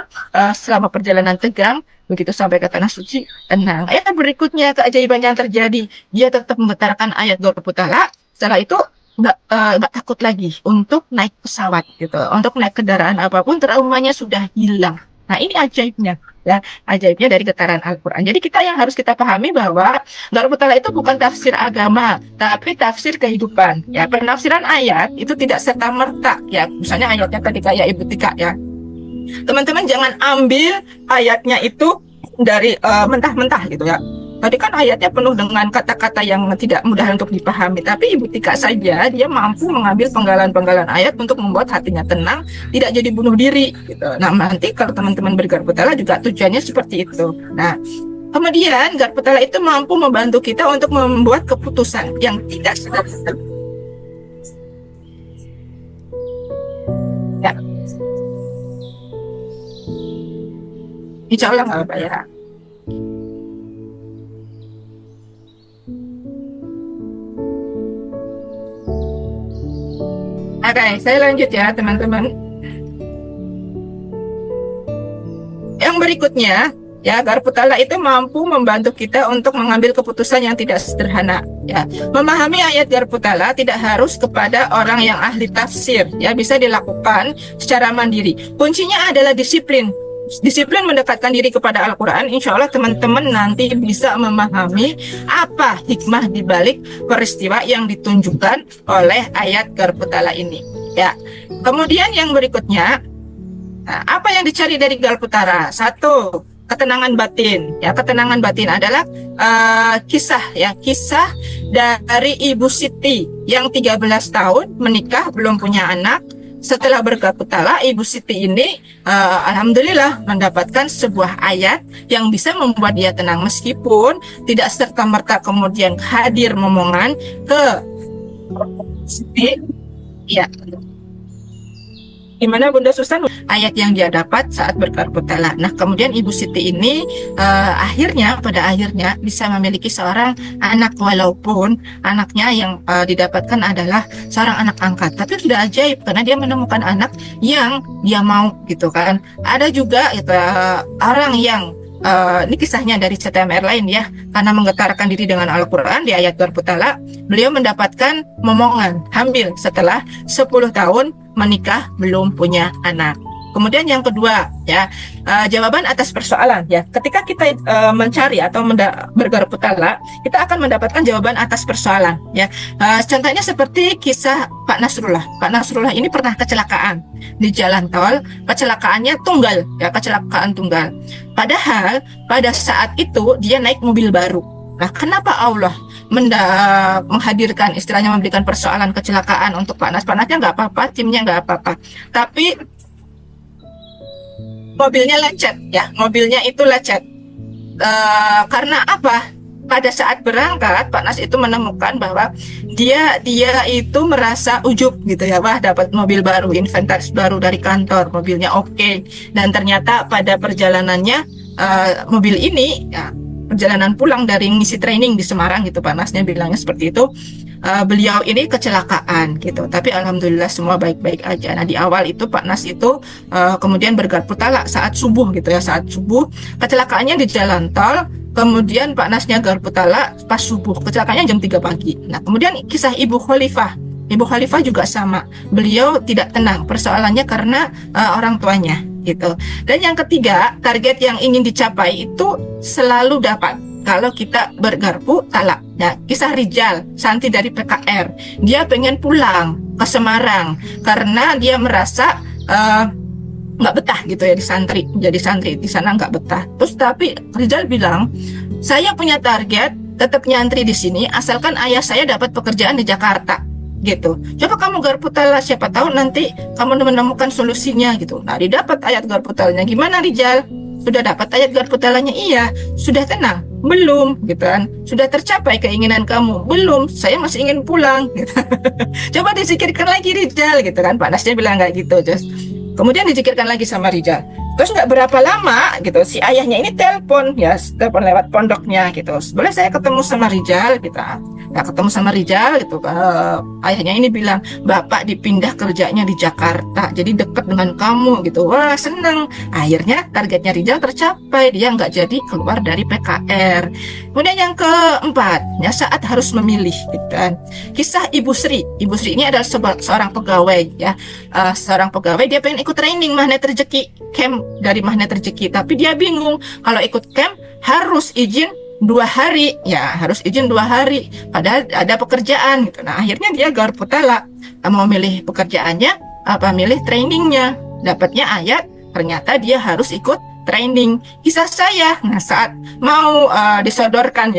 Speaker 1: selama perjalanan tegang begitu sampai ke tanah suci tenang. Ayat berikutnya keajaiban yang terjadi, dia tetap menggetarkan ayat Garputala. Setelah itu nggak takut lagi untuk naik pesawat gitu, untuk naik kendaraan apapun, traumanya sudah hilang. Nah ini ajaibnya ya, ajaibnya dari getaran Al-Quran. Jadi kita yang harus kita pahami bahwa Garputala itu bukan tafsir agama, tapi tafsir kehidupan. Ya, penafsiran ayat itu tidak serta merta. Ya, misalnya ayatnya tadi kayak Ibu Tika ya. Teman-teman jangan ambil ayatnya itu dari mentah-mentah gitu ya. Tadi kan ayatnya penuh dengan kata-kata yang tidak mudah untuk dipahami. Tapi Ibu Tika saja dia mampu mengambil penggalan-penggalan ayat untuk membuat hatinya tenang, tidak jadi bunuh diri. Gitu. Nah nanti kalau teman-teman bergarputala juga tujuannya seperti itu. Nah kemudian Garputala itu mampu membantu kita untuk membuat keputusan yang tidak sederhana. Ya. Insya Allah nggak apa ya. Oke, saya lanjut ya teman-teman. Yang berikutnya, ya Garputala itu mampu membantu kita untuk mengambil keputusan yang tidak sederhana. Ya, memahami ayat Garputala tidak harus kepada orang yang ahli tafsir. Ya, bisa dilakukan secara mandiri. Kuncinya adalah disiplin. Disiplin mendekatkan diri kepada Al-Quran. Insya Allah teman-teman nanti bisa memahami apa hikmah dibalik peristiwa yang ditunjukkan oleh ayat Garputala ini. Ya, kemudian yang berikutnya, nah, apa yang dicari dari Garputala? Satu, ketenangan batin. Ya, ketenangan batin adalah kisah dari Ibu Siti yang 13 tahun menikah belum punya anak. Setelah bergarputala, Ibu Siti ini alhamdulillah mendapatkan sebuah ayat yang bisa membuat dia tenang meskipun tidak serta-merta kemudian hadir momongan ke Siti. Ya. Gimana Bunda Susan ayat yang dia dapat saat bergarputala. Nah, kemudian Ibu Siti ini pada akhirnya bisa memiliki seorang anak walaupun anaknya yang didapatkan adalah seorang anak angkat. Tapi sudah ajaib karena dia menemukan anak yang dia mau gitu kan. Ada juga orang yang ini kisahnya dari CTMR lain ya, karena menggetarkan diri dengan Al-Quran di ayat Garpu Talak, beliau mendapatkan momongan hamil setelah 10 tahun menikah belum punya anak. Kemudian yang kedua ya, jawaban atas persoalan ya. Ketika kita mencari atau bergarpu talak, kita akan mendapatkan jawaban atas persoalan ya. Contohnya seperti kisah Pak Nasrullah. Pak Nasrullah ini pernah kecelakaan di jalan tol, kecelakaannya tunggal ya, kecelakaan tunggal. Padahal pada saat itu dia naik mobil baru. Nah, kenapa Allah menghadirkan, istilahnya memberikan persoalan kecelakaan untuk Pak Nas? Pak Nasnya nggak apa-apa, timnya nggak apa-apa, tapi mobilnya lecet ya, mobilnya itu lecet. Karena apa? Pada saat berangkat, Pak Nas itu menemukan bahwa dia itu merasa ujub gitu ya, wah dapat mobil baru, inventaris baru dari kantor, mobilnya oke. Dan ternyata pada perjalanannya mobil ini ya, perjalanan pulang dari misi training di Semarang gitu, Pak Nasnya bilangnya seperti itu. Beliau ini kecelakaan gitu, tapi alhamdulillah semua baik-baik aja. Nah, di awal itu Pak Nas itu kemudian bergarpu talak saat subuh gitu ya, saat subuh kecelakaannya di jalan tol. Kemudian Pak Nasnya garpu talak pas subuh, kecelakaannya jam 3 pagi. Nah, kemudian kisah Ibu Khalifah. Ibu Khalifah juga sama, beliau tidak tenang persoalannya karena orang tuanya gitu. Dan yang ketiga, target yang ingin dicapai itu selalu dapat kalau kita bergarpu talak. Nah, kisah Rijal, santri dari PKR, dia pengen pulang ke Semarang karena dia merasa nggak betah gitu ya jadi santri di sana nggak betah. Terus tapi Rijal bilang, saya punya target tetap nyantri di sini asalkan ayah saya dapat pekerjaan di Jakarta gitu. Coba kamu garpu talak, siapa tahu nanti kamu menemukan solusinya gitu. Nah, didapat ayat garpu talaknya. Gimana Rijal? Sudah dapat ayat garpu talaknya? Iya. Sudah tenang? Belum gitu kan. Sudah tercapai keinginan kamu? Belum. Saya masih ingin pulang gitu. Coba dizikirkan lagi Rijal gitu kan. Pak Nasnya bilang kayak gitu. Terus kemudian dizikirkan lagi sama Rijal. Terus nggak berapa lama gitu, si ayahnya ini telepon telepon lewat pondoknya gitu. Boleh saya ketemu sama Rijal gitu. Nah, ketemu sama Rijal gitu, ayahnya ini bilang, bapak dipindah kerjanya di Jakarta, jadi dekat dengan kamu gitu. Wah, seneng. Akhirnya targetnya Rijal tercapai, dia nggak jadi keluar dari PKR. Kemudian yang keempat, ya saat harus memilih gitu kan. Kisah Ibu Sri. Ibu Sri ini adalah seorang pegawai ya, seorang pegawai, dia pengen ikut training magnet rezeki, camp dari magnet rezeki, tapi dia bingung kalau ikut camp harus izin 2 hari ya, harus izin 2 hari padahal ada pekerjaan gitu. Nah, akhirnya dia garpu talak, mau milih pekerjaannya apa milih trainingnya. Dapatnya ayat ternyata dia harus ikut training. Kisah saya, nah saat mau disodorkan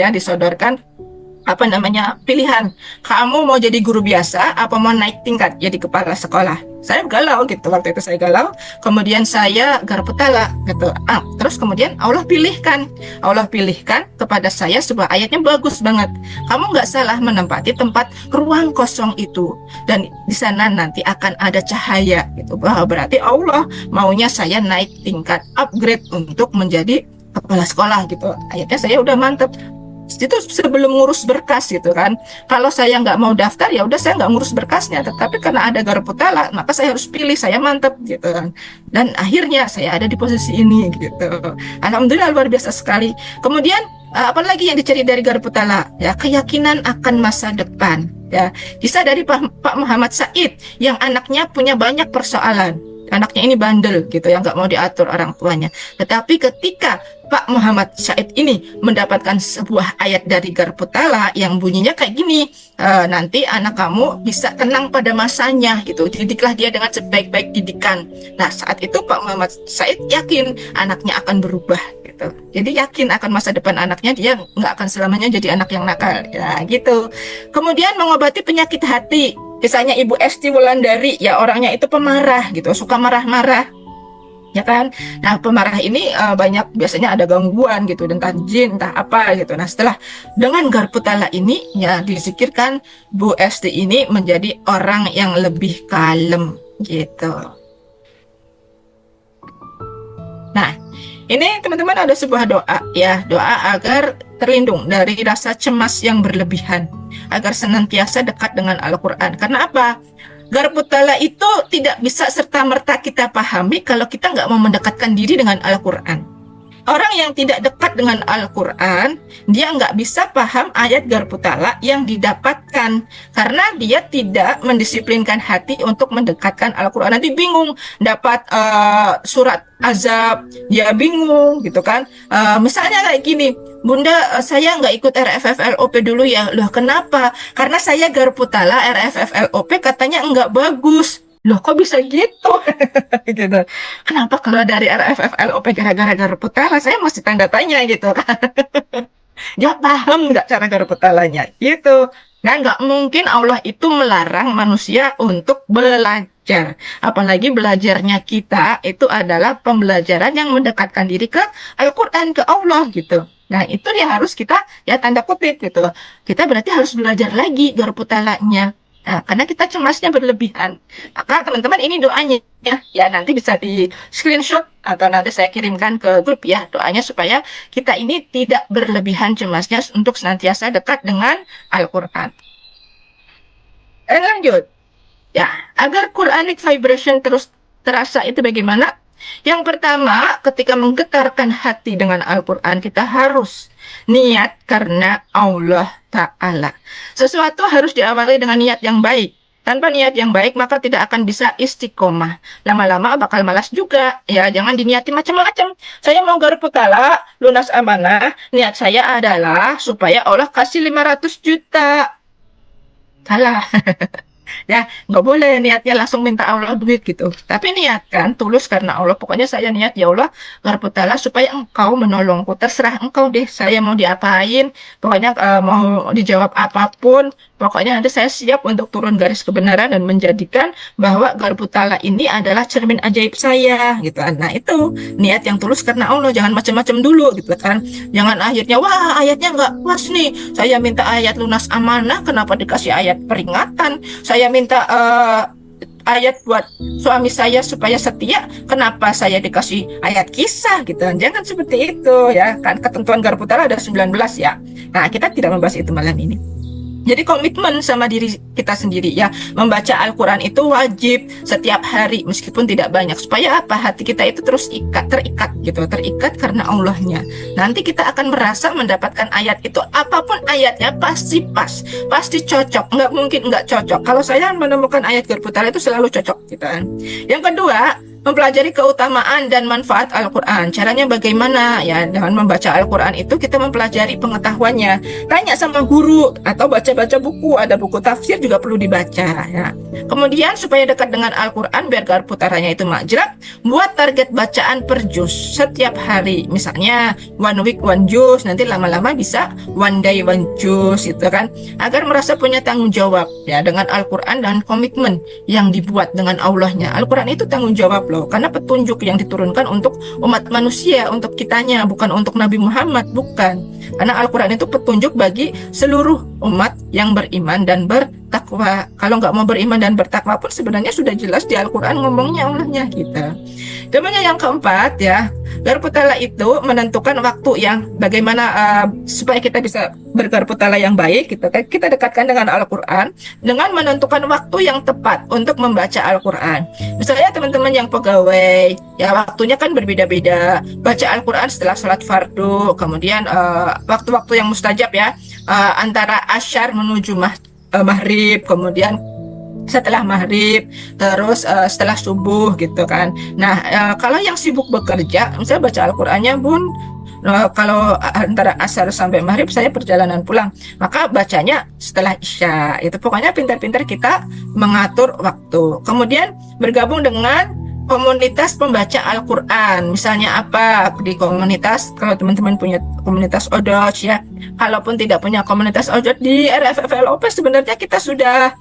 Speaker 1: apa namanya pilihan, kamu mau jadi guru biasa apa mau naik tingkat jadi kepala sekolah. Saya galau gitu, waktu itu saya galau, kemudian saya garpu talak gitu. Terus kemudian Allah pilihkan kepada saya sebuah ayatnya bagus banget. Kamu nggak salah menempati tempat ruang kosong itu, dan di sana nanti akan ada cahaya gitu. Wah, berarti Allah maunya saya naik tingkat, upgrade untuk menjadi kepala sekolah gitu. Ayatnya saya udah mantep. Itu sebelum ngurus berkas gitu kan. Kalau saya nggak mau daftar ya udah saya nggak ngurus berkasnya, tetapi karena ada garpu talak maka saya harus pilih, saya mantep gitu kan. Dan akhirnya saya ada di posisi ini gitu. Alhamdulillah, luar biasa sekali. Kemudian apalagi yang dicari dari garpu talak ya, keyakinan akan masa depan ya. Kisah dari Pak Muhammad Said yang anaknya punya banyak persoalan. Anaknya ini bandel gitu yang nggak mau diatur orang tuanya. Tetapi ketika Pak Muhammad Said ini mendapatkan sebuah ayat dari garpu talak yang bunyinya kayak gini, nanti anak kamu bisa tenang pada masanya gitu, didiklah dia dengan sebaik-baik didikan. Nah, saat itu Pak Muhammad Said yakin anaknya akan berubah gitu. Jadi yakin akan masa depan anaknya, dia nggak akan selamanya jadi anak yang nakal ya gitu. Kemudian mengobati penyakit hati. Kisahnya Ibu Esti Wulandari ya, orangnya itu pemarah gitu, suka marah-marah ya kan. Nah, pemarah ini banyak biasanya ada gangguan gitu, entah jin entah apa gitu. Nah, setelah dengan garpu talak ini ya dizikirkan, Bu Esti ini menjadi orang yang lebih kalem gitu. Nah, ini teman-teman ada sebuah doa ya, doa agar terlindung dari rasa cemas yang berlebihan, agar senantiasa dekat dengan Al-Quran. Karena apa? Garpu talak itu tidak bisa serta-merta kita pahami kalau kita nggak mau mendekatkan diri dengan Al-Quran. orang yang tidak dekat dengan Al-Quran, dia nggak bisa paham ayat garpu talak yang didapatkan karena dia tidak mendisiplinkan hati untuk mendekatkan Al-Quran. Nanti bingung dapat surat azab, dia bingung gitu kan. Misalnya kayak gini, Bunda, saya nggak ikut RFFLOP dulu ya. Loh, kenapa? Karena saya garpu talak RFFLOP katanya nggak bagus. Loh, kok bisa gitu? Gitu. Kenapa kalau dari RFFLOP gara-gara garpu talak, saya masih tanda tanya gitu kan. Dia paham nggak cara garpu talaknya? Gitu. Nah, nggak mungkin Allah itu melarang manusia untuk belajar. Apalagi belajarnya kita itu adalah pembelajaran yang mendekatkan diri ke Al-Quran, ke Allah gitu. Nah, itu yang harus kita, ya tanda kutip gitu. Kita berarti harus belajar lagi garpu talaknya. Nah, karena kita cemasnya berlebihan. Maka teman-teman ini doanya ya nanti bisa di screenshot atau nanti saya kirimkan ke grup ya doanya supaya kita ini tidak berlebihan cemasnya untuk senantiasa dekat dengan Al-Quran. Lanjut. Ya, agar Quranic vibration terus terasa itu bagaimana? Yang pertama, ketika menggetarkan hati dengan Al-Quran, kita harus niat karena Allah Ta'ala. Sesuatu harus diawali dengan niat yang baik. Tanpa niat yang baik, maka tidak akan bisa istiqomah. Lama-lama bakal malas juga. Ya, jangan diniati macam-macam. Saya mau garpu talak, lunas amanah. Niat saya adalah supaya Allah kasih 500 juta. Salah. Ya, nggak boleh niatnya langsung minta Allah duit gitu. Tapi niatkan tulus karena Allah. Pokoknya saya niat, ya Allah, garpu talak supaya engkau menolongku. Terserah engkau deh, saya mau diapain. Pokoknya mau dijawab apapun. Pokoknya nanti saya siap untuk turun garis kebenaran dan menjadikan bahwa garpu talak ini adalah cermin ajaib saya gitu. Nah, itu niat yang tulus karena Allah. Jangan macam-macam dulu gitu kan. Jangan akhirnya, wah ayatnya nggak pas nih. Saya minta ayat lunas amanah, kenapa dikasih ayat peringatan? Saya minta ayat buat suami saya supaya setia, kenapa saya dikasih ayat kisah gitu. Jangan seperti itu ya. Kan ketentuan garpu talak ada 19 ya. Nah, kita tidak membahas itu malam ini. Jadi komitmen sama diri kita sendiri ya. Membaca Al-Quran itu wajib setiap hari meskipun tidak banyak. Supaya apa? Hati kita itu terus terikat gitu. Terikat karena Allahnya. Nanti kita akan merasa mendapatkan ayat itu. Apapun ayatnya pasti pas. Pasti cocok. Nggak mungkin nggak cocok. Kalau saya menemukan ayat garpu talak itu selalu cocok gitu kan. Yang kedua, mempelajari keutamaan dan manfaat Al-Quran. Caranya bagaimana? Ya, dengan membaca Al-Quran itu kita mempelajari pengetahuannya. Tanya sama guru atau baca-baca buku. Ada buku tafsir juga perlu dibaca. Ya. Kemudian supaya dekat dengan Al-Quran, biar garpu talaknya itu majrak, buat target bacaan per juz setiap hari. Misalnya one week one juz, nanti lama-lama bisa one day one juz gitu kan. Agar merasa punya tanggung jawab ya dengan Al-Quran dan komitmen yang dibuat dengan Allahnya. Al-Quran itu tanggung jawab loh, karena petunjuk yang diturunkan untuk umat manusia, untuk kitanya, bukan untuk Nabi Muhammad, bukan. Karena Al-Quran itu petunjuk bagi seluruh umat yang beriman dan bertakwa. Kalau nggak mau beriman dan bertakwa pun sebenarnya sudah jelas di Al-Quran ngomongnya Allahnya kita. Kemudian yang keempat ya, garpu talak itu menentukan waktu yang bagaimana supaya kita bisa bergarpu talak yang baik gitu kan. Kita dekatkan dengan Al-Quran dengan menentukan waktu yang tepat untuk membaca Al-Quran. Misalnya teman-teman yang pegawai ya, waktunya kan berbeda-beda. Baca Al-Quran setelah sholat fardu, kemudian waktu-waktu yang mustajab ya, antara asyar menuju maghrib, kemudian setelah maghrib, terus setelah subuh gitu kan. Nah, kalau yang sibuk bekerja, misalnya baca Al-Qurannya Bun, kalau antara asar sampai maghrib saya perjalanan pulang, maka bacanya setelah isya. Itu pokoknya pintar-pintar kita mengatur waktu. Kemudian bergabung dengan komunitas pembaca Al-Quran. Misalnya apa? Di komunitas, kalau teman-teman punya komunitas Odoj ya, kalaupun tidak punya komunitas Odoj, di RFFLOP sebenarnya kita sudah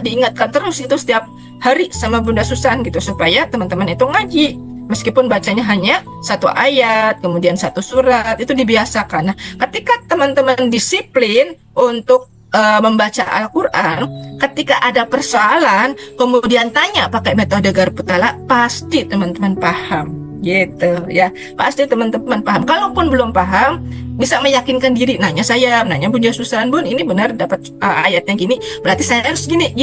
Speaker 1: diingatkan terus itu setiap hari sama Bunda Susan gitu, supaya teman-teman itu ngaji. Meskipun bacanya hanya satu ayat, kemudian satu surat, itu dibiasakan. Nah, ketika teman-teman disiplin untuk membaca Al-Quran, ketika ada persoalan, kemudian tanya pakai metode garpu talak, pasti teman-teman paham. Gitu ya, pasti teman-teman paham. Kalaupun belum paham, bisa meyakinkan diri, nanya Bunda Susan, Bun, ini benar dapat ayatnya gini, berarti saya harus gini.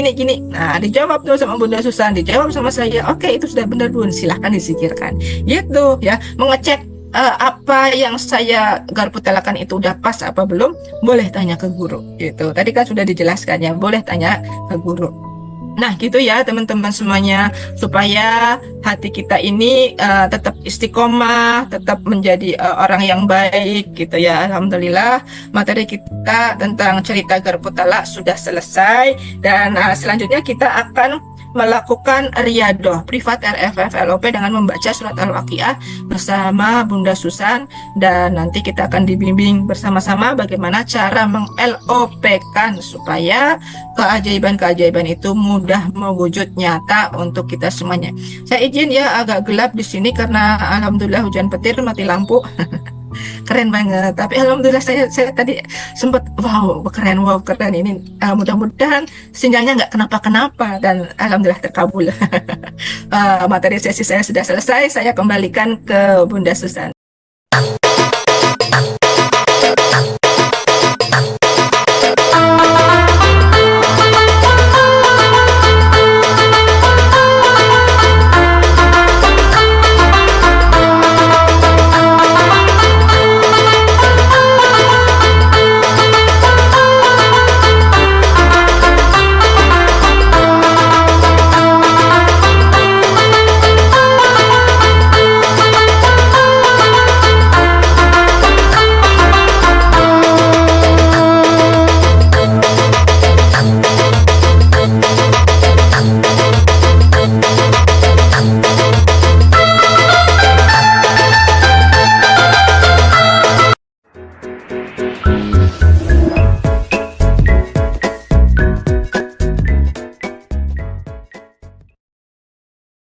Speaker 1: Nah, dijawab tuh sama Bunda Susan, dijawab sama saya, oke, itu sudah benar Bun, silahkan disikirkan. Gitu ya, mengecek apa yang saya garputelakan itu udah pas apa belum, boleh tanya ke guru gitu. Tadi kan sudah dijelaskan ya, boleh tanya ke guru. Nah, gitu ya teman-teman semuanya, supaya hati kita ini tetap istiqomah, tetap menjadi orang yang baik gitu ya. Alhamdulillah, materi kita tentang cerita Garputala sudah selesai, dan selanjutnya kita akan melakukan riyadoh privat RFF LOP dengan membaca surat Al-Waqiah bersama Bunda Susan, dan nanti kita akan dibimbing bersama-sama bagaimana cara meng-LOP-kan supaya keajaiban-keajaiban itu mudah mewujud nyata untuk kita semuanya. Saya izin ya, agak gelap di sini karena alhamdulillah hujan petir, mati lampu. Keren banget. Tapi alhamdulillah saya tadi sempat wow keren ini. Mudah-mudahan sinyalnya nggak kenapa-kenapa dan alhamdulillah terkabul. Materi sesi saya sudah selesai. Saya kembalikan ke Bunda Susan.